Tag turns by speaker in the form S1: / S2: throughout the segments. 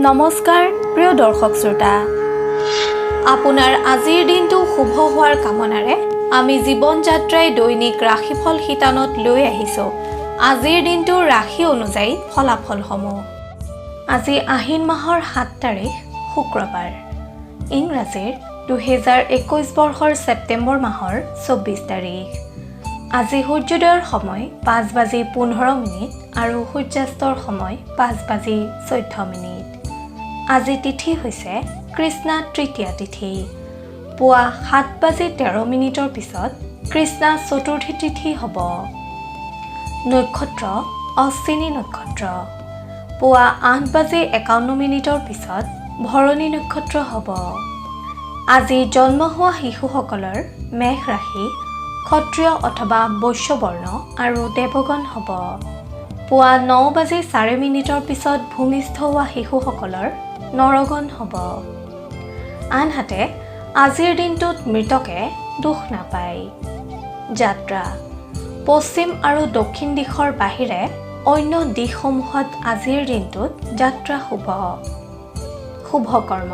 S1: নমস্কাৰ প্ৰিয় দৰ্শক শ্ৰোতা আপোনাৰ আজিৰ দিনটো শুভ হোৱাৰ কামনাৰে আমি জীৱন যাত্ৰাই দৈনিক ৰাশিফল শিতানত লৈ আহিছো আজিৰ দিনটোৰ ৰাশি অনুযায়ী ফলাফলসমূহ আজি আহিন মাহৰ 7 তাৰিখ শুক্ৰবাৰ ইংৰাজীৰ 2021 বৰ্ষৰ ছেপ্টেম্বৰ মাহৰ 24 তাৰিখ আজি সূৰ্যোদয়ৰ সময় 5:15 আৰু সূৰ্যাস্তৰ সময় 5:14 আজি তিথি হৈছে কৃষ্ণা তৃতীয়া তিথি পুৱা 7:13 পিছত কৃষ্ণা চতুৰ্থী তিথি হ'ব নক্ষত্ৰ অশ্বিনী নক্ষত্ৰ পুৱা 8:51 পিছত ভৰণী নক্ষত্ৰ হ'ব আজি জন্ম হোৱা শিশুসকলৰ মেষ ৰাশি ক্ষত্ৰিয় অথবা বৈশ্য বৰ্ণ আৰু দেৱগণ হ'ব পুৱা 9:04 পিছত ভূমিষ্ঠ হোৱা শিশুসকলৰ নৰগণ হ'ব আনহাতে আজিৰ দিনটোত মৃতকে দুখ নাপায় যাত্ৰা পশ্চিম আৰু দক্ষিণ দিশৰ বাহিৰে অন্য দিশসমূহত আজিৰ দিনটোত যাত্ৰা শুভ কৰ্ম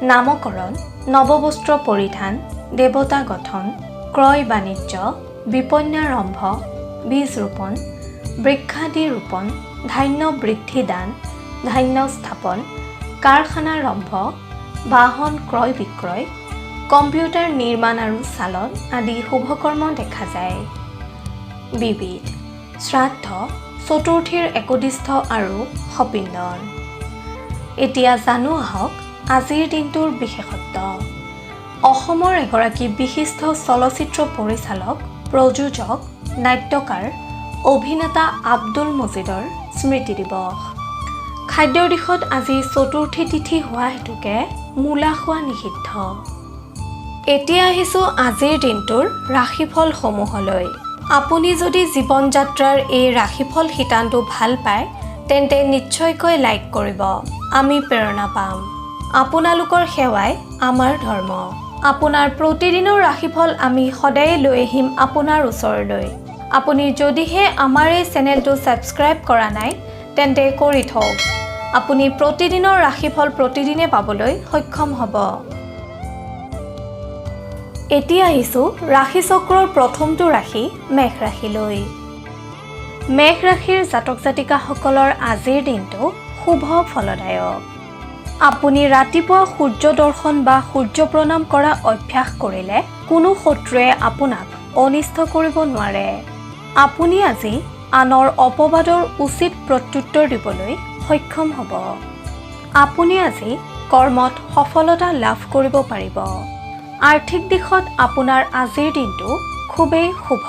S1: নামকৰণ নৱবস্ত্ৰ পৰিধান দেৱতা গঠন ক্ৰয় বাণিজ্য বিপন্যাৰম্ভ বীজ ৰোপণ বৃক্ষাদি ৰোপণ ধান্য বৃদ্ধি দান ধান্য স্থাপন কাৰখানাৰম্ভ বাহন ক্ৰয় বিক্ৰয় কম্পিউটাৰ নিৰ্মাণ আৰু চালন আদি শুভকৰ্ম দেখা যায় বিবিধ শ্ৰাদ্ধ চতুৰ্থীৰ একদিষ্ঠ আৰু সপিণ্ডন এতিয়া জানো আহক আজিৰ দিনটোৰ বিশেষত্ব অসমৰ এগৰাকী বিশিষ্ট চলচ্চিত্ৰ পৰিচালক প্ৰযোজক নাট্যকাৰ অভিনেতা আব্দুল মজিদৰ স্মৃতি দিৱস খাদ্যৰ দিশত আজি চতুৰ্থী তিথি হোৱা হেতুকে মূলা খোৱা নিষিদ্ধ এতিয়া আহিছোঁ আজিৰ দিনটোৰ ৰাশিফলসমূহলৈ আপুনি যদি জীৱন যাত্ৰাৰ এই ৰাশিফল শিতানটো ভাল পায় তেন্তে নিশ্চয়কৈ লাইক কৰিব আমি প্ৰেৰণা পাম আপোনালোকৰ সেৱাই আমাৰ ধৰ্ম আপোনাৰ প্ৰতিদিনৰ ৰাশিফল আমি সদায় লৈ আহিম আপোনাৰ ওচৰলৈ আপুনি যদিহে আমাৰ এই চেনেলটো ছাবস্ক্ৰাইব কৰা নাই তেন্তে কৰি থওক আপুনি প্ৰতিদিনৰ ৰাশিফল প্ৰতিদিনে পাবলৈ সক্ষম হ'ব এতিয়া আহিছোঁ ৰাশি চক্ৰৰ প্ৰথমটো ৰাশি মেষ ৰাশিলৈ মেষ ৰাশিৰ জাতক জাতিকাসকলৰ আজিৰ দিনটো শুভ ফলদায়ক আপুনি ৰাতিপুৱা সূৰ্য দৰ্শন বা সূৰ্য প্ৰণাম কৰা অভ্যাস কৰিলে কোনো শত্ৰুৱে আপোনাক অনিষ্ট কৰিব নোৱাৰে আপুনি আজি আনৰ অপবাদৰ উচিত প্ৰত্যুত্তৰ দিবলৈ সক্ষম হ'ব আপুনি আজি কৰ্মত সফলতা লাভ কৰিব পাৰিব আৰ্থিক দিশত আপোনাৰ আজিৰ দিনটো খুবেই শুভ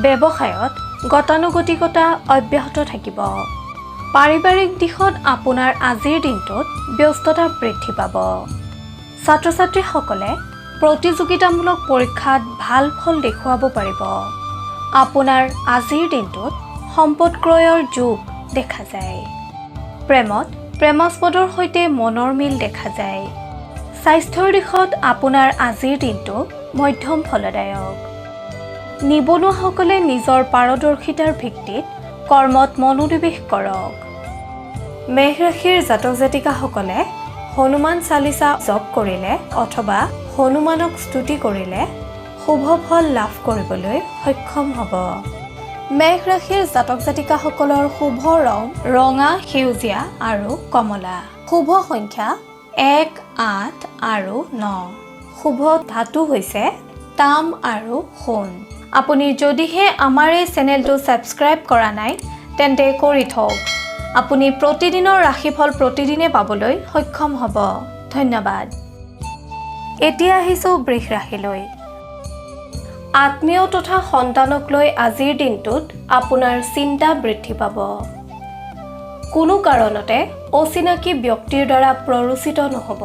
S1: ব্যৱসায়ত গতানুগতিকতা অব্যাহত থাকিব পাৰিবাৰিক দিশত আপোনাৰ আজিৰ দিনটোত ব্যস্ততা বৃদ্ধি পাব ছাত্ৰ ছাত্ৰীসকলে প্ৰতিযোগিতামূলক পৰীক্ষাত ভাল ফল দেখুৱাব পাৰিব আপোনাৰ আজিৰ দিনটোত সম্পদ ক্ৰয়ৰ যোগ দেখা যায় প্ৰেমত প্ৰেমাস্পদৰ সৈতে মনৰ মিল দেখা যায় স্বাস্থ্যৰ দিশত আপোনাৰ আজিৰ দিনটো মধ্যম ফলদায়ক নিবনুৱাসকলে নিজৰ পাৰদৰ্শিতাৰ ভিত্তিত কৰ্মত মনোনিৱেশ কৰক মেষ ৰাশিৰ জাতক জাতিকাসকলে হনুমান চালিচা জপ কৰিলে অথবা হনুমানক স্তুতি কৰিলে শুভ ফল লাভ কৰিবলৈ সক্ষম হ'ব মেষ ৰাশিৰ জাতক জাতিকাসকলৰ শুভ ৰং ৰঙা সেউজীয়া আৰু কমলা শুভ সংখ্যা 1, 8 আৰু 9 শুভ ধাতু হৈছে তাম আৰু সোণ আপুনি যদিহে আমাৰ এই চেনেলটো ছাবস্ক্ৰাইব কৰা নাই তেন্তে কৰি থওক আপুনি প্ৰতিদিনৰ ৰাশিফল প্ৰতিদিনে পাবলৈ সক্ষম হ'ব ধন্যবাদ এতিয়া আহিছোঁ বৃষ ৰাশিলৈ আত্মীয় তথা সন্তানক লৈ আজিৰ দিনটোত আপোনাৰ চিন্তা বৃদ্ধি পাব কোনো কাৰণতে অচিনাকি ব্যক্তিৰ দ্বাৰা প্ৰৰোচিত নহ'ব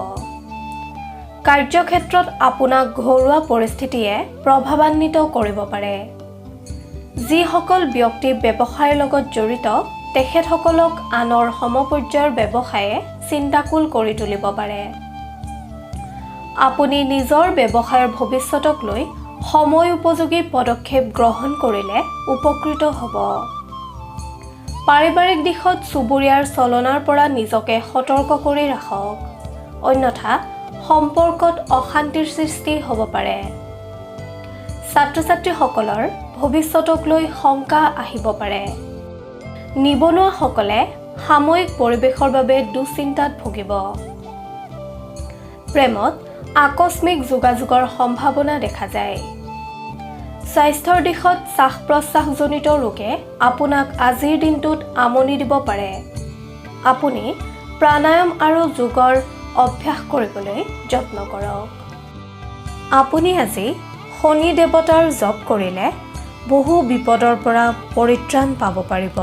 S1: কাৰ্যক্ষেত্ৰত আপোনাক ঘৰুৱা পৰিস্থিতিয়ে প্ৰভাৱান্বিত কৰিব পাৰে যিসকল ব্যক্তি ব্যৱসায়ৰ লগত জড়িত তেখেতসকলক আনৰ সমপৰ্যায়ৰ ব্যৱসায়ে চিন্তাকুল কৰি তুলিব পাৰে আপুনি নিজৰ ব্যৱসায়ৰ ভৱিষ্যতক লৈ সময় উপযোগী পদক্ষেপ গ্ৰহণ কৰিলে উপকৃত হ'ব পাৰিবাৰিক দিশত চুবুৰীয়াৰ চলনাৰ পৰা নিজকে সতৰ্ক কৰি ৰাখক, অন্যথা সম্পৰ্কত অশান্তিৰ সৃষ্টি হ'ব পাৰে। ছাত্ৰ-ছাত্ৰীসকলৰ ভৱিষ্যতক লৈ শংকা আহিব পাৰে। নিবনুৱাসকলে সাময়িক পৰিৱেশৰ বাবে দুশ্চিন্তাত ভুগিব। প্ৰেমত আকস্মিক যোগাযোগৰ সম্ভাৱনা দেখা যায়। স্বাস্থ্যৰ দিশত শ্বাস-প্ৰশ্বাসজনিত ৰোগে আপোনাক আজিৰ দিনটোত আমনি দিব পাৰে। আপুনি প্ৰাণায়াম আৰু যোগৰ অভ্যাস কৰিবলৈ যত্ন কৰক। আপুনি আজি শনি দেৱতাৰ জপ কৰিলে বহু বিপদৰ পৰা পৰিত্ৰাণ পাব পাৰিব।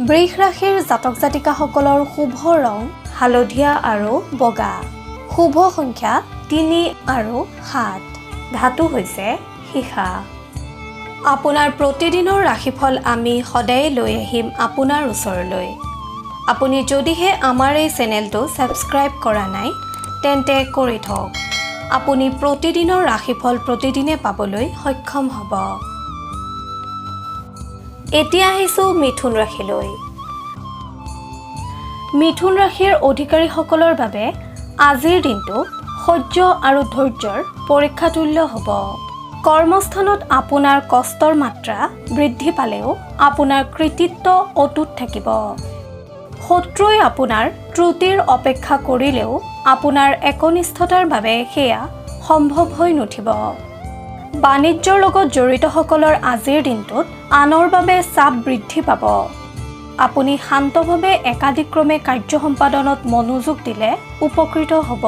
S1: বৃষ ৰাশিৰ জাতক-জাতিকাসকলৰ শুভ ৰং হালধীয়া আৰু বগা। শুভ সংখ্যা 3 আৰু 7। ধাতু হৈছে সীসা। আপোনাৰ প্ৰতিদিনৰ ৰাশিফল আমি সদায় লৈ আহিম আপোনাৰ ওচৰলৈ। আপুনি যদিহে আমাৰ এই চেনেলটো ছাবস্ক্ৰাইব কৰা নাই তেন্তে কৰি থওক। আপুনি প্ৰতিদিনৰ ৰাশিফল প্ৰতিদিনে পাবলৈ সক্ষম হ'ব। এতিয়া আহিছোঁ মিথুন ৰাশিলৈ। মিথুন ৰাশিৰ অধিকাৰীসকলৰ বাবে আজিৰ দিনটো সহ্য আৰু ধৈৰ্যৰ পৰীক্ষাতুল্য হ'ব। কৰ্মস্থানত আপোনাৰ কষ্টৰ মাত্ৰা বৃদ্ধি পালেও আপোনাৰ কৃতিত্ব অটুট থাকিব। শত্ৰুৱে আপোনাৰ ত্ৰুটিৰ অপেক্ষা কৰিলেও আপোনাৰ একনিষ্ঠতাৰ বাবে সেয়া সম্ভৱ হৈ নুঠিব। বাণিজ্যৰ লগত জড়িতসকলৰ আজিৰ দিনটোত আনৰ বাবে চাপ বৃদ্ধি পাব। আপুনি শান্তভাৱে একাদিক্ৰমে কাৰ্য সম্পাদনত মনোযোগ দিলে উপকৃত হ'ব।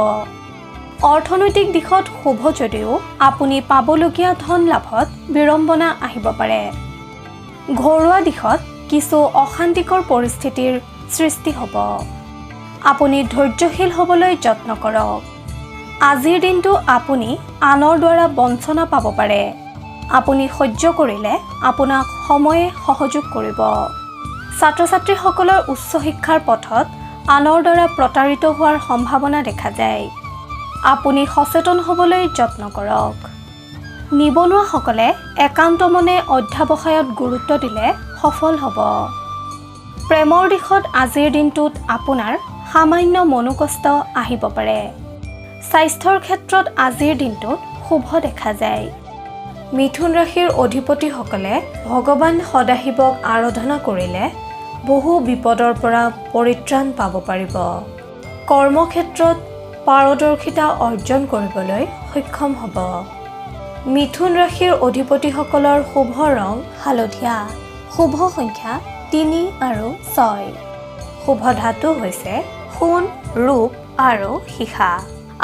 S1: অৰ্থনৈতিক দিশত শুভ যদিও আপুনি পাবলগীয়া ধন লাভত বিড়ম্বনা আহিব পাৰে। ঘৰুৱা দিশত কিছু অশান্তিকৰ পৰিস্থিতিৰ সৃষ্টি হ'ব। আপুনি ধৈৰ্যশীল হ'বলৈ যত্ন কৰক। আজিৰ দিনটো আপুনি আনৰ দ্বাৰা বঞ্চনা পাব পাৰে। আপুনি সহ্য কৰিলে আপোনাক সময়ে সহযোগ কৰিব। ছাত্ৰ-ছাত্ৰীসকলৰ উচ্চ শিক্ষাৰ পথত আনৰ দ্বাৰা প্ৰতাৰিত হোৱাৰ সম্ভাৱনা দেখা যায়। আপুনি সচেতন হ'বলৈ যত্ন কৰক। নিবনুৱাসকলে একান্ত মনে অধ্যাৱসায়ত গুৰুত্ব দিলে সফল হ'ব। প্ৰেমৰ দিশত আজিৰ দিনটোত আপোনাৰ সামান্য মনোকষ্ট আহিব পাৰে। স্বাস্থ্যৰ ক্ষেত্ৰত আজিৰ দিনটোত শুভ দেখা যায়। মিথুন ৰাশিৰ অধিপতিসকলে ভগৱান সদাশিৱক আৰাধনা কৰিলে বহু বিপদৰ পৰা পৰিত্ৰাণ পাব পাৰিব। কৰ্মক্ষেত্ৰত পাৰদৰ্শিতা অৰ্জন কৰিবলৈ সক্ষম হ'ব। মিথুন ৰাশিৰ অধিপতিসকলৰ শুভ ৰং হালধীয়া। শুভ সংখ্যা 3 আৰু 6। শুভ ধাতু হৈছে সোণ, ৰূপ আৰু সীসা।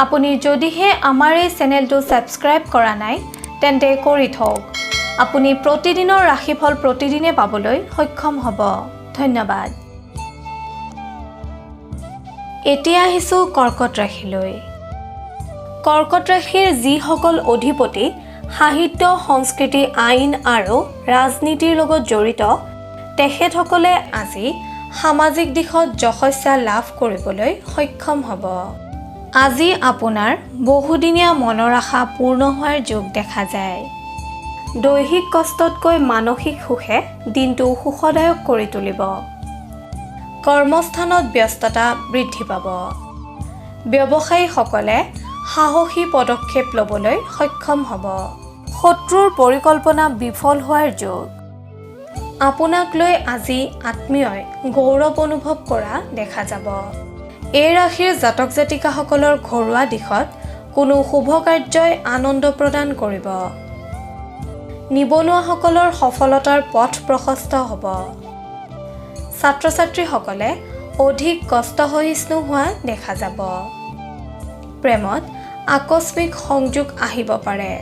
S1: আপুনি যদিহে আমাৰ এই চেনেলটো ছাবস্ক্ৰাইব কৰা নাই তেন্তে কৰি থওক। আপুনি প্ৰতিদিনৰ ৰাশিফল প্ৰতিদিনে পাবলৈ সক্ষম হ'ব। ধন্যবাদ। এতিয়া আহিছোঁ কৰ্কট ৰাশিলৈ। কৰ্কট ৰাশিৰ যিসকল অধিপতি সাহিত্য, সংস্কৃতি, আইন আৰু ৰাজনীতিৰ লগত জড়িত তেখেতসকলে আজি সামাজিক দিশত যশস্যা লাভ কৰিবলৈ সক্ষম হ'ব। আজি আপোনাৰ বহুদিনীয়া মনৰ আশা পূৰ্ণ হোৱাৰ যোগ দেখা যায়। দৈহিক কষ্টতকৈ মানসিক সুখে দিনটো সুখদায়ক কৰি তুলিব। কৰ্মস্থানত ব্যস্ততা বৃদ্ধি পাব। ব্যৱসায়ীসকলে সাহসী পদক্ষেপ ল'বলৈ সক্ষম হ'ব। শত্ৰুৰ পৰিকল্পনা বিফল হোৱাৰ যোগ। আপোনাক লৈ আজি আত্মীয়ই গৌৰৱ অনুভৱ কৰা দেখা যাব। এই ৰাশিৰ জাতক জাতিকাসকলৰ ঘৰুৱা দিশত কোনো শুভ কাৰ্যই আনন্দ প্ৰদান কৰিব। নিবনুৱাসকলৰ সফলতাৰ পথ প্ৰশস্ত হ'ব। ছাত্ৰ-ছাত্ৰীসকলে অধিক কষ্টসহিষ্ণু হোৱা দেখা যাব। প্ৰেমত আকস্মিক সংযোগ আহিব পাৰে।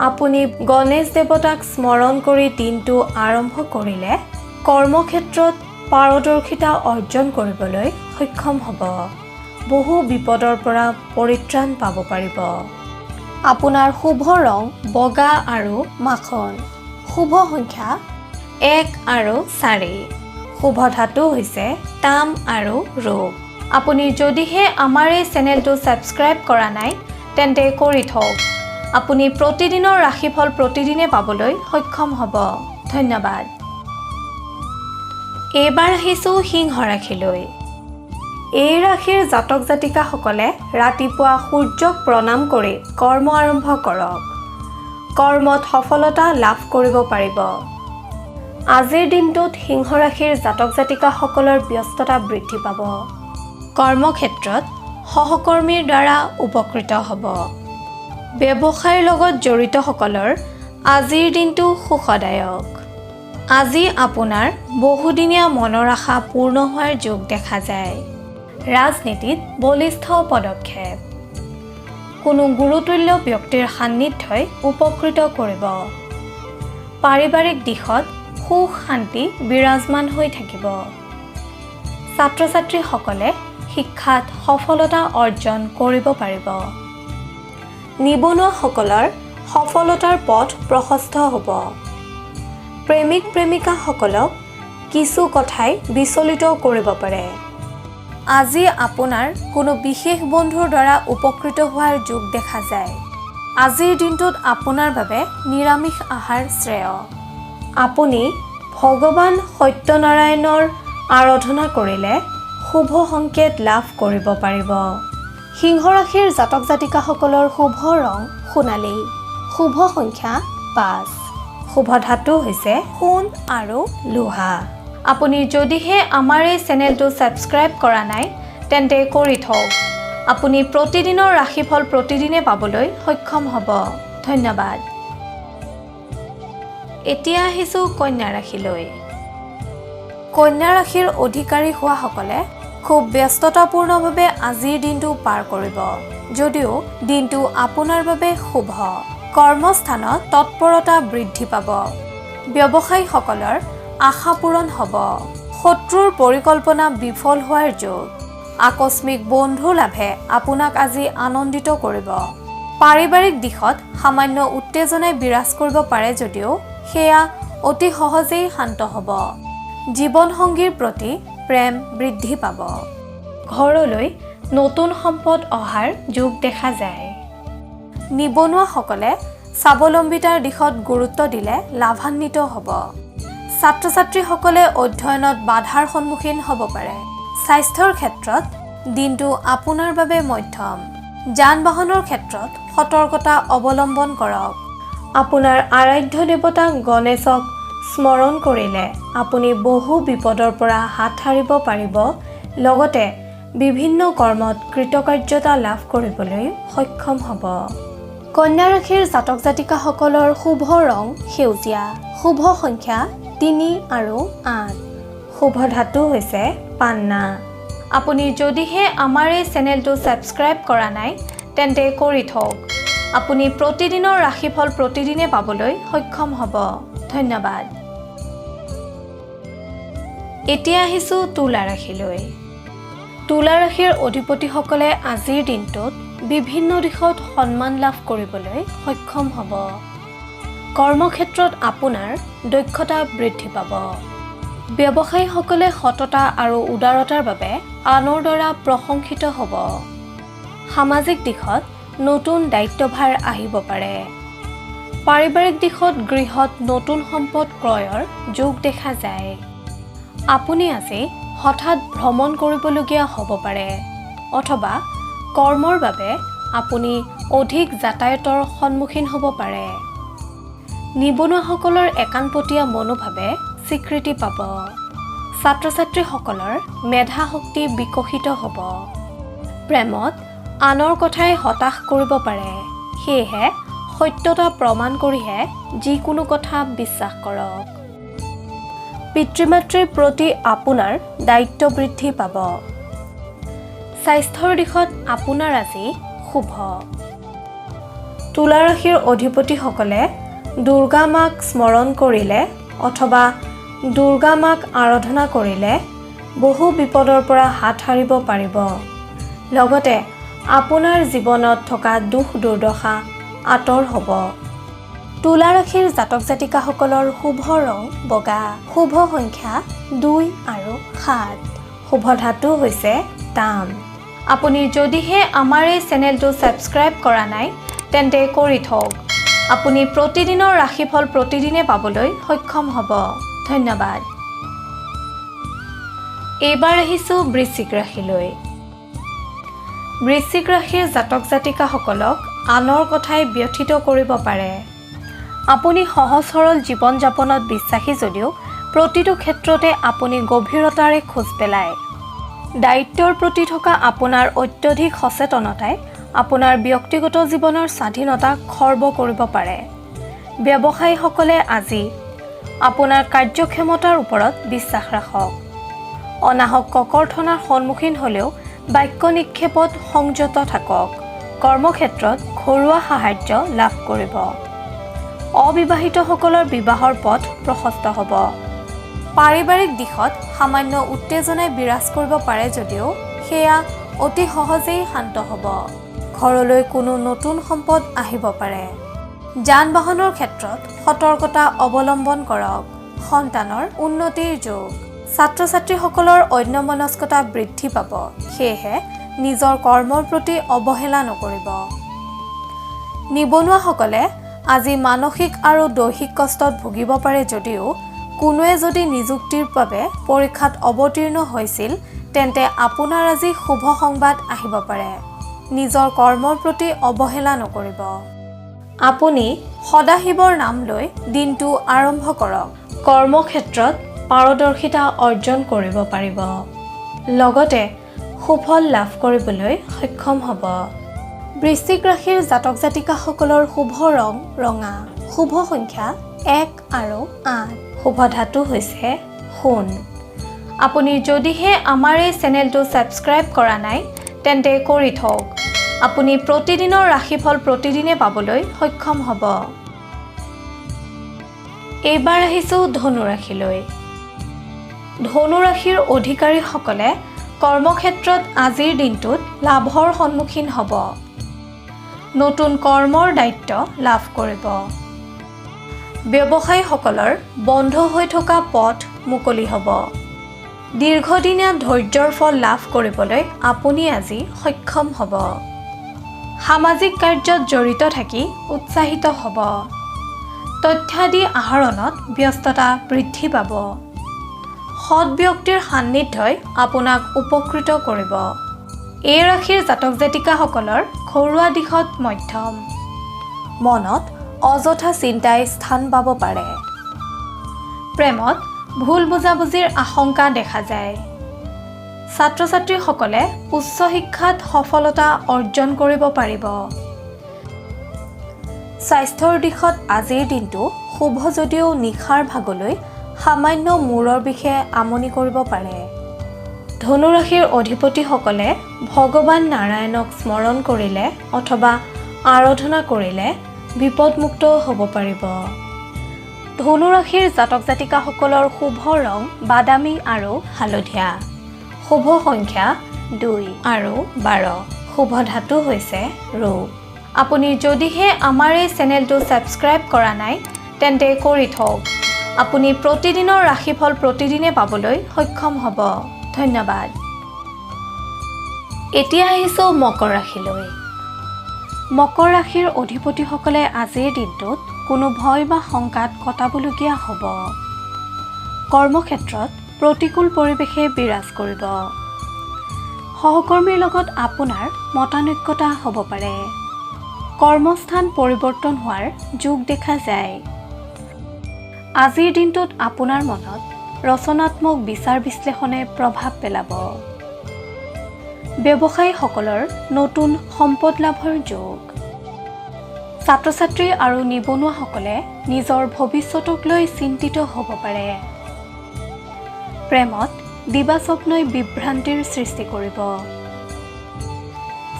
S1: আপুনি গণেশ দেৱতাক স্মৰণ কৰি দিনটো আৰম্ভ কৰিলে কৰ্মক্ষেত্ৰত পাৰদৰ্শিতা অৰ্জন কৰিবলৈ সক্ষম হ'ব। বহু বিপদৰ পৰা পৰিত্ৰাণ পাব পাৰিব। আপোনাৰ শুভ ৰং বগা আৰু মাখন। শুভ সংখ্যা 1 আৰু 4। শুভ ধাতু হৈছে তাম আৰু ৰূপ। আপুনি যদিহে আমাৰ এই চেনেলটো ছাবস্ক্ৰাইব কৰা নাই তেন্তে কৰি থওক। আপুনি প্ৰতিদিনৰ ৰাশিফল প্ৰতিদিনে পাবলৈ সক্ষম হ'ব। ধন্যবাদ। এইবাৰ আহিছোঁ সিংহ ৰাশিলৈ। এই ৰাশিৰ জাতক জাতিকাসকলে ৰাতিপুৱা সূৰ্যক প্ৰণাম কৰি কৰ্ম আৰম্ভ কৰক। কৰ্মত সফলতা লাভ কৰিব পাৰিব। আজিৰ দিনটোত সিংহ ৰাশিৰ জাতক জাতিকাসকলৰ ব্যস্ততা বৃদ্ধি পাব। কৰ্মক্ষেত্ৰত সহকৰ্মীৰ দ্বাৰা উপকৃত হ'ব। ব্যৱসায়ৰ লগত জড়িতসকলৰ আজিৰ দিনটো সুখদায়ক। আজি আপোনাৰ বহুদিনীয়া মনৰ আশা পূৰ্ণ হোৱাৰ যোগ দেখা যায়। ৰাজনীতিত বলিষ্ঠ পদক্ষেপ। কোনো গুৰুতুল্য ব্যক্তিৰ সান্নিধ্যই উপকৃত কৰিব। পাৰিবাৰিক দিশত সুখ শান্তি বিৰাজমান হৈ থাকিব। ছাত্ৰ ছাত্ৰীসকলে শিক্ষাত সফলতা অৰ্জন কৰিব পাৰিব। নিবনুৱাসকলৰ সফলতাৰ পথ প্ৰশস্ত হ'ব। প্ৰেমিক প্ৰেমিকাসকলক কিছু কথাই বিচলিত কৰিব পাৰে। আজি আপোনাৰ কোনো বিশেষ বন্ধুৰ দ্বাৰা উপকৃত হোৱাৰ যোগ দেখা যায়। আজিৰ দিনটোত আপোনাৰ বাবে নিৰামিষ আহাৰ শ্ৰেয়। আপুনি ভগৱান সত্যনাৰায়ণৰ আৰাধনা কৰিলে শুভ সংকেত লাভ কৰিব পাৰিব। সিংহ ৰাশিৰ জাতক জাতিকাসকলৰ শুভ ৰং সোণালী। শুভ সংখ্যা 5। শুভ ধাতু হৈছে সোণ আৰু লোহা। আপুনি যদিহে আমাৰ এই চেনেলটো ছাবস্ক্ৰাইব কৰা নাই তেন্তে কৰি থওক। আপুনি প্ৰতিদিনৰ ৰাশিফল প্ৰতিদিনে পাবলৈ সক্ষম হ'ব। ধন্যবাদ। এতিয়া আহিছোঁ কন্যা ৰাশিলৈ। কন্যা ৰাশিৰ অধিকাৰী হোৱাসকলে খুব ব্যস্ততাপূৰ্ণভাৱে আজিৰ দিনটো পাৰ কৰিব। যদিও দিনটো আপোনাৰ বাবে শুভ। কৰ্মস্থানত তৎপৰতা বৃদ্ধি পাব। ব্যৱসায়ীসকলৰ আশা পূৰণ হ'ব। শত্ৰুৰ পৰিকল্পনা বিফল হোৱাৰ যোগ। আকস্মিক বন্ধু লাভে আপোনাক আজি আনন্দিত কৰিব। পাৰিবাৰিক দিশত সামান্য উত্তেজনাই বিৰাজ কৰিব পাৰে যদিও সেয়া অতি সহজেই শান্ত হ'ব। জীৱনসংগীৰ প্ৰতি প্ৰেম বৃদ্ধি পাব। ঘৰলৈ নতুন সম্পদ অহাৰ যোগ দেখা যায়। নিবনুৱাসকলে স্বাৱলম্বিতাৰ দিশত গুৰুত্ব দিলে লাভান্বিত হ'ব। ছাত্ৰ ছাত্ৰীসকলে অধ্যয়নত বাধাৰ সন্মুখীন হ'ব পাৰে। স্বাস্থ্যৰ ক্ষেত্ৰত দিনটো আপোনাৰ বাবে মধ্যম। যান বাহনৰ ক্ষেত্ৰত সতৰ্কতা অৱলম্বন কৰক। আপোনাৰ আৰাধ্য দেৱতা গণেশক স্মৰণ কৰিলে আপুনি বহু বিপদৰ পৰা হাত সাৰিব পাৰিব। লগতে বিভিন্ন কৰ্মত কৃতকাৰ্যতা লাভ কৰিবলৈ সক্ষম হ'ব। কন্যা ৰাশিৰ জাতক জাতিকাসকলৰ শুভ ৰং সেউজীয়া। শুভ সংখ্যা 3 আৰু 8। শুভ ধাতু হৈছে পান্না। আপুনি যদিহে আমাৰ এই চেনেলটো ছাবস্ক্ৰাইব কৰা নাই তেন্তে কৰি থওক। আপুনি প্ৰতিদিনৰ ৰাশিফল প্ৰতিদিনে পাবলৈ সক্ষম হ'ব। ধন্যবাদ। এতিয়া আহিছোঁ তুলা ৰাশিলৈ। তুলা ৰাশিৰ অধিপতিসকলে আজিৰ দিনটোত বিভিন্ন দিশত সন্মান লাভ কৰিবলৈ সক্ষম হ'ব। কৰ্মক্ষেত্ৰত আপোনাৰ দক্ষতা বৃদ্ধি পাব। ব্যৱসায়ীসকলে সততা আৰু উদাৰতাৰ বাবে আনৰ দ্বাৰা প্ৰশংসিত হ'ব। সামাজিক দিশত নতুন দায়িত্বভাৰ আহিব পাৰে। পাৰিবাৰিক দিশত গৃহত নতুন সম্পদ ক্ৰয়ৰ যোগ দেখা যায়। আপুনি আজি হঠাৎ ভ্ৰমণ কৰিবলগীয়া হ'ব পাৰে অথবা কৰ্মৰ বাবে আপুনি অধিক যাতায়াতৰ সন্মুখীন হ'ব পাৰে। নিবনুৱাসকলৰ একান্তপতীয়া মনোভাৱে স্বীকৃতি পাব। ছাত্ৰ ছাত্ৰীসকলৰ মেধা শক্তি বিকশিত হ'ব। প্ৰেমত আনৰ কথাই হতাশ কৰিব পাৰে। সেয়েহে সত্যতা প্ৰমাণ কৰিহে যিকোনো কথা বিশ্বাস কৰক। পিতৃ-মাতৃৰ প্ৰতি আপোনাৰ দায়িত্ব বৃদ্ধি পাব। স্বাস্থ্যৰ দিশত আপোনাৰ আজি শুভ। তুলা ৰাশিৰ অধিপতিসকলে দুৰ্গা মাক স্মৰণ কৰিলে অথবা দুৰ্গা মাক আৰাধনা কৰিলে বহু বিপদৰ পৰা হাত সাৰিব পাৰিব। লগতে আপোনাৰ জীৱনত থকা দুখ দুৰ্দশা আঁতৰ হ'ব। তুলা ৰাশিৰ জাতক জাতিকাসকলৰ শুভ ৰং বগা। শুভ সংখ্যা 2 আৰু 7। শুভ ধাতু হৈছে তাম। আপুনি যদিহে আমাৰ এই চেনেলটো ছাবস্ক্ৰাইব কৰা নাই তেন্তে কৰি থওক। আপুনি প্ৰতিদিনৰ ৰাশিফল প্ৰতিদিনে পাবলৈ সক্ষম হ'ব। ধন্যবাদ। এইবাৰ আহিছোঁ বৃশ্চিক ৰাশিলৈ। বৃশ্চিক ৰাশিৰ জাতক জাতিকাসকলক আনৰ কথাই ব্যথিত কৰিব পাৰে। আপুনি সহজ সৰল জীৱন যাপনত বিশ্বাসী যদিও প্ৰতিটো ক্ষেত্ৰতে আপুনি গভীৰতাৰে খোজ পেলায়। দায়িত্বৰ প্ৰতি থকা আপোনাৰ অত্যধিক সচেতনতাই আপোনাৰ ব্যক্তিগত জীৱনৰ স্বাধীনতা খৰ্ব কৰিব পাৰে। ব্যৱসায়ীসকলে আজি আপোনাৰ কাৰ্যক্ষমতাৰ ওপৰত বিশ্বাস ৰাখক। অনাহক ককৰ্থনাৰ সন্মুখীন হ'লেও বাক্য নিক্ষেপত সংযত থাকক। কৰ্মক্ষেত্ৰত ঘৰুৱা সাহায্য লাভ কৰিব। অবিবাহিতসকলৰ বিবাহৰ পথ প্ৰশস্ত হ'ব। পাৰিবাৰিক দিশত সামান্য উত্তেজনাই বিৰাজ কৰিব পাৰে যদিও সেয়া অতি সহজেই শান্ত হ'ব। ঘৰলৈ কোনো নতুন সম্পদ আহিব পাৰে। যান বাহনৰ ক্ষেত্ৰত সতৰ্কতা অৱলম্বন কৰক। সন্তানৰ উন্নতিৰ যোগ। ছাত্ৰ ছাত্ৰীসকলৰ অন্যমনস্কতা বৃদ্ধি পাব, সেয়েহে নিজৰ কৰ্মৰ প্ৰতি অৱহেলা নকৰিব। নিবনুৱাসকলে আজি মানসিক আৰু দৈহিক কষ্টত ভুগিব পাৰে যদিও কোনোৱে যদি নিযুক্তিৰ বাবে পৰীক্ষাত অৱতীৰ্ণ হৈছিল তেন্তে আপোনাৰ আজি শুভ সংবাদ আহিব পাৰে। নিজৰ কৰ্মৰ প্ৰতি অৱহেলা নকৰিব। আপুনি সদাশিৱৰ নাম লৈ দিনটো আৰম্ভ কৰক। কৰ্মক্ষেত্ৰত পাৰদৰ্শিতা অৰ্জন কৰিব পাৰিব। লগতে সুফল লাভ কৰিবলৈ সক্ষম হ'ব। বৃশ্চিক ৰাশিৰ জাতক জাতিকাসকলৰ শুভ ৰং ৰঙা। শুভ সংখ্যা 1 আৰু 8। শুভ ধাতু হৈছে সোণ। আপুনি যদিহে আমাৰ এই চেনেলটো ছাবস্ক্ৰাইব কৰা নাই তেন্তে কৰি থওক। আপুনি প্ৰতিদিনৰ ৰাশিফল প্ৰতিদিনে পাবলৈ সক্ষম হ'ব। এইবাৰ আহিছোঁ ধনু ৰাশিলৈ। ধনু ৰাশিৰ অধিকাৰীসকলে কৰ্মক্ষেত্ৰত আজিৰ দিনটোত লাভৰ সন্মুখীন হ'ব। নতুন কৰ্মৰ দায়িত্ব লাভ কৰিব। ব্যৱসায়ীসকলৰ বন্ধ হৈ থকা পথ মুকলি হ'ব। দীৰ্ঘদিনীয়া ধৈৰ্যৰ ফল লাভ কৰিবলৈ আপুনি আজি সক্ষম হ'ব। সামাজিক কাৰ্যত জড়িত থাকি উৎসাহিত হ'ব। তথ্যাদি আহৰণত ব্যস্ততা বৃদ্ধি পাব। সৎ ব্যক্তিৰ সান্নিধ্যই আপোনাক উপকৃত কৰিব। এই ৰাশিৰ জাতক জাতিকাসকলৰ ঘৰুৱা দিশত মধ্যম। মনত অযথা চিন্তাই স্থান পাব পাৰে। প্ৰেমত ভুল বুজাবুজিৰ আশংকা দেখা যায়। ছাত্ৰ ছাত্ৰীসকলে উচ্চ শিক্ষাত সফলতা অৰ্জন কৰিব পাৰিব। স্বাস্থ্যৰ দিশত আজিৰ দিনটো শুভ যদিও নিশাৰ ভাগলৈ সামান্য মূৰৰ বিষে আমনি কৰিব পাৰে। ধনু ৰাশিৰ অধিপতিসকলে ভগৱান নাৰায়ণক স্মৰণ কৰিলে অথবা আৰাধনা কৰিলে বিপদমুক্ত হ'ব পাৰিব। ধনু ৰাশিৰ জাতক জাতিকাসকলৰ শুভ ৰং বাদামী আৰু হালধীয়া। শুভ সংখ্যা 2 আৰু 12। শুভ ধাতু হৈছে ৰূপ। আপুনি যদিহে আমাৰ এই চেনেলটো ছাবস্ক্ৰাইব কৰা নাই তেন্তে কৰি থওক। আপুনি প্ৰতিদিনৰ ৰাশিফল প্ৰতিদিনে পাবলৈ সক্ষম হ'ব। ধন্যবাদ। এতিয়া আহিছোঁ মকৰ ৰাশিলৈ। মকৰ ৰাশিৰ অধিপতিসকলে আজিৰ দিনটোত কোনো ভয় বা শংকাত কটাবলগীয়া হ'ব। কৰ্মক্ষেত্ৰত প্ৰতিকূল পৰিৱেশে বিৰাজ কৰিব। সহকৰ্মীৰ লগত আপোনাৰ মতানৈক্যতা হ'ব পাৰে। কৰ্মস্থান পৰিৱৰ্তন হোৱাৰ যোগ দেখা যায়। আজিৰ দিনটোত আপোনাৰ মনত ৰচনাত্মক বিচাৰ বিশ্লেষণে প্ৰভাৱ পেলাব। ব্যৱসায়ীসকলৰ নতুন সম্পদ লাভৰ যোগ। ছাত্ৰ ছাত্ৰী আৰু নিবনুৱাসকলে নিজৰ ভৱিষ্যতক লৈ চিন্তিত হ'ব পাৰে। প্ৰেমত দিবা স্বপ্নই বিভ্ৰান্তিৰ সৃষ্টি কৰিব।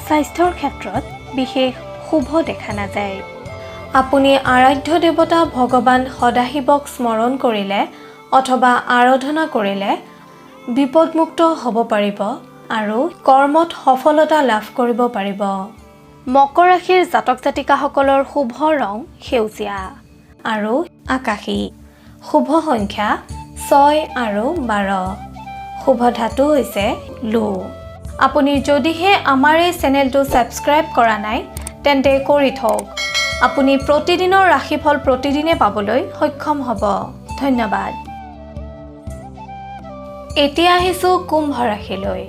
S1: স্বাস্থ্যৰ ক্ষেত্ৰত বিশেষ শুভ দেখা নাযায়। আপুনি আৰাধ্য দেৱতা ভগৱান সদাশিৱক স্মৰণ কৰিলে অথবা আৰাধনা কৰিলে বিপদমুক্ত হ'ব পাৰিব আৰু কৰ্মত সফলতা লাভ কৰিব পাৰিব। মকৰ ৰাশিৰ জাতক জাতিকাসকলৰ শুভ ৰং সেউজীয়া আৰু আকাশী। শুভ সংখ্যা 6 আৰু 12। শুভ ধাতু হৈছে লো। আপুনি যদিহে আমাৰ এই চেনেলটো ছাবস্ক্ৰাইব কৰা নাই তেন্তে কৰি থওক। আপুনি প্ৰতিদিনৰ ৰাশিফল প্ৰতিদিনে পাবলৈ সক্ষম হ'ব। ধন্যবাদ। এতিয়া আহিছোঁ কুম্ভ ৰাশিলৈ।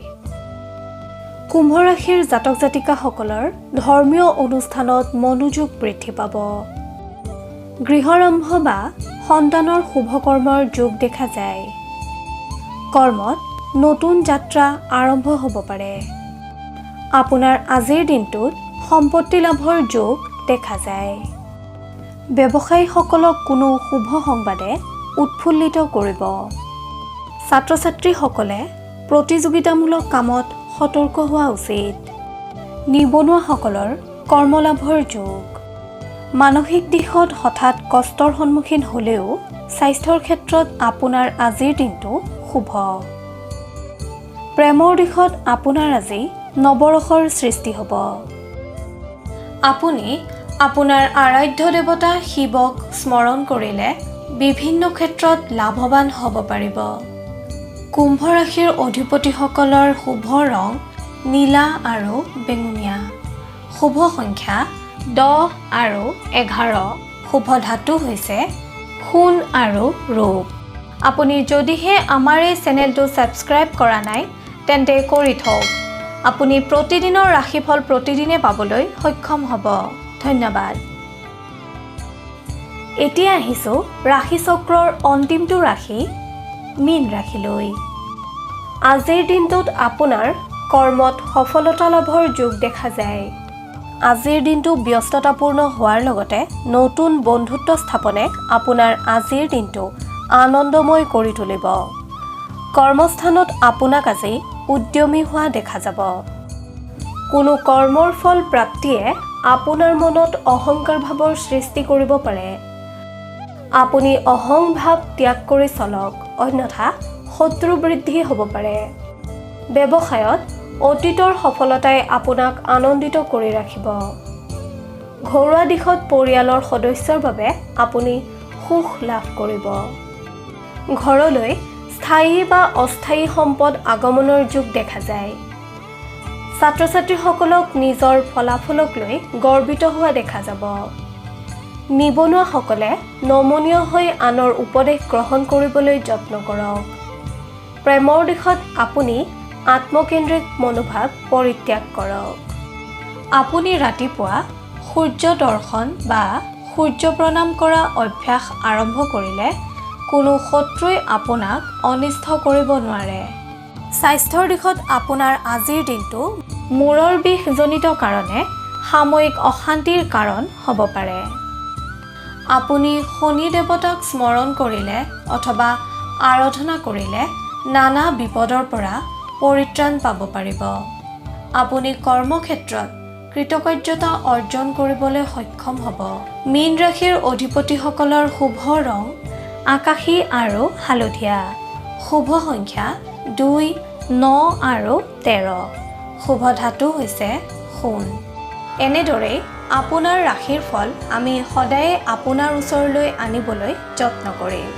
S1: কুম্ভ ৰাশিৰ জাতক জাতিকাসকলৰ ধৰ্মীয় অনুষ্ঠানত মনোযোগ বৃদ্ধি পাব। গৃহাৰম্ভ বা সন্তানৰ শুভকৰ্মৰ যোগ দেখা যায়। কৰ্মত নতুন যাত্ৰা আৰম্ভ হ'ব পাৰে। আপোনাৰ আজিৰ দিনটোত সম্পত্তি লাভৰ যোগ দেখা যায়। ব্যৱসায়ীসকলক কোনো শুভ সংবাদে উৎফুল্লিত কৰিব। ছাত্ৰ ছাত্ৰীসকলে প্ৰতিযোগিতামূলক কামত সতৰ্ক হোৱা উচিত। নিবনুৱাসকলৰ কৰ্মলাভৰ যোগ। মানসিক দিশত হঠাৎ কষ্টৰ সন্মুখীন হ'লেও স্বাস্থ্যৰ ক্ষেত্ৰত আপোনাৰ আজিৰ দিনটো শুভ। প্ৰেমৰ দিশত আপোনাৰ আজি নৱৰসৰ সৃষ্টি হ'ব। আপুনি আপোনাৰ আৰাধ্য দেৱতা শিৱক স্মৰণ কৰিলে বিভিন্ন ক্ষেত্ৰত লাভৱান হ'ব পাৰিব। কুম্ভ ৰাশিৰ অধিপতিসকলৰ শুভ ৰং নীলা আৰু বেঙুনীয়া। শুভ সংখ্যা 10 আৰু 11। শুভ ধাতু হৈছে সোণ আৰু ৰূপ। আপুনি যদিহে আমাৰ এই চেনেলটো ছাবস্ক্ৰাইব কৰা নাই তেন্তে কৰি থওক। আপুনি প্ৰতিদিনৰ ৰাশিফল প্ৰতিদিনে পাবলৈ সক্ষম হ'ব। ধন্যবাদ। এতিয়া আহিছোঁ ৰাশিচক্ৰৰ অন্তিমটো ৰাশি মীন ৰাশিলৈ। আজিৰ দিনটোত আপোনাৰ কৰ্মত সফলতা লাভৰ যোগ দেখা যায়। আজিৰ দিনটো ব্যস্ততাপূৰ্ণ হোৱাৰ লগতে নতুন বন্ধুত্ব স্থাপনে আপোনাৰ আজিৰ দিনটো আনন্দময় কৰি তুলিব। কৰ্মস্থানত আপোনাক আজি উদ্যমী হোৱা দেখা যাব। কোনো কৰ্মৰ ফল প্ৰাপ্তিয়ে আপোনাৰ মনত অহংকাৰ ভাৱৰ সৃষ্টি কৰিব পাৰে। আপুনি অহংভাৱ ত্যাগ কৰি চলক, অন্যথা শত্ৰু বৃদ্ধি হ'ব পাৰে। ব্যৱসায়ত অতীতৰ সফলতাই আপোনাক আনন্দিত কৰি ৰাখিব। ঘৰুৱা দিশত পৰিয়ালৰ সদস্যৰ বাবে আপুনি সুখ লাভ কৰিব। ঘৰলৈ স্থায়ী বা অস্থায়ী সম্পদ আগমনৰ যোগ দেখা যায়। ছাত্ৰ ছাত্ৰীসকলক নিজৰ ফলাফলক লৈ গৰ্বিত হোৱা দেখা যাব। নিবনুৱাসকলে নমনীয় হৈ আনৰ উপদেশ গ্ৰহণ কৰিবলৈ যত্ন কৰক। প্ৰেমৰ দিশত আপুনি আত্মকেন্দ্ৰিক মনোভাৱ পৰিত্যাগ কৰক। আপুনি ৰাতিপুৱা সূৰ্য দৰ্শন বা সূৰ্য প্ৰণাম কৰা অভ্যাস আৰম্ভ কৰিলে কোনো শত্ৰুই আপোনাক অনিষ্ট কৰিব নোৱাৰে। স্বাস্থ্যৰ দিশত আপোনাৰ আজিৰ দিনটো মূৰৰ বিষজনিত কাৰণে সাময়িক অশান্তিৰ কাৰণ হ'ব পাৰে। আপুনি শনি দেৱতাক স্মৰণ কৰিলে অথবা আৰাধনা কৰিলে নানা বিপদৰ পৰা পৰিত্ৰাণ পাব পাৰিব। আপুনি কৰ্মক্ষেত্ৰত কৃতকাৰ্যতা অৰ্জন কৰিবলৈ সক্ষম হ'ব। মীন ৰাশিৰ অধিপতিসকলৰ শুভ ৰং আকাশী আৰু হালধীয়া। শুভ সংখ্যা 2, 9 আৰু 13। শুভ ধাতু হৈছে সোণ। এনেদৰেই আপোনাৰ ৰাশিৰ ফল আমি সদায়ে আপোনাৰ ওচৰলৈ আনিবলৈ যত্ন কৰিম।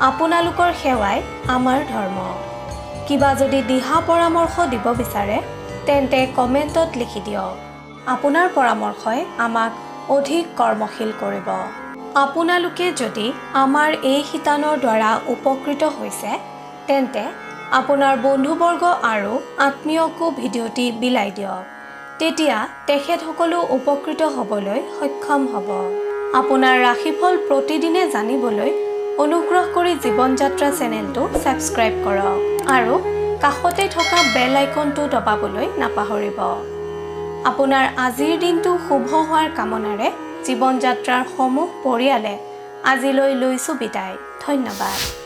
S1: আপোনালোকৰ সেৱাই আমাৰ ধৰ্ম। কিবা যদি দিহা পৰামৰ্শ দিব বিচাৰে তেন্তে কমেণ্টত লিখি দিয়ক। আপোনাৰ পৰামৰ্শই আমাক অধিক কৰ্মশীল কৰিব। আপোনালোকে যদি আমাৰ এই শিতানৰ দ্বাৰা উপকৃত হৈছে তেন্তে আপোনাৰ বন্ধুবৰ্গ আৰু আত্মীয়কো ভিডিঅ'টি বিলাই দিয়ক। তেতিয়া তেখেতসকলো উপকৃত হ'বলৈ সক্ষম হ'ব। আপোনাৰ ৰাশিফল প্ৰতিদিনে জানিবলৈ অনুগ্ৰহ কৰি জীৱন যাত্ৰা চেনেলটো ছাবস্ক্ৰাইব কৰক আৰু কাষতে থকা বেল আইকনটো দবাবলৈ নাপাহৰিব। আপোনাৰ আজিৰ দিনটো শুভ হোৱাৰ কামনাৰে জীৱন যাত্ৰাৰ সমূহ পৰিয়ালে আজিলৈ লৈছোঁ বিদায়। ধন্যবাদ।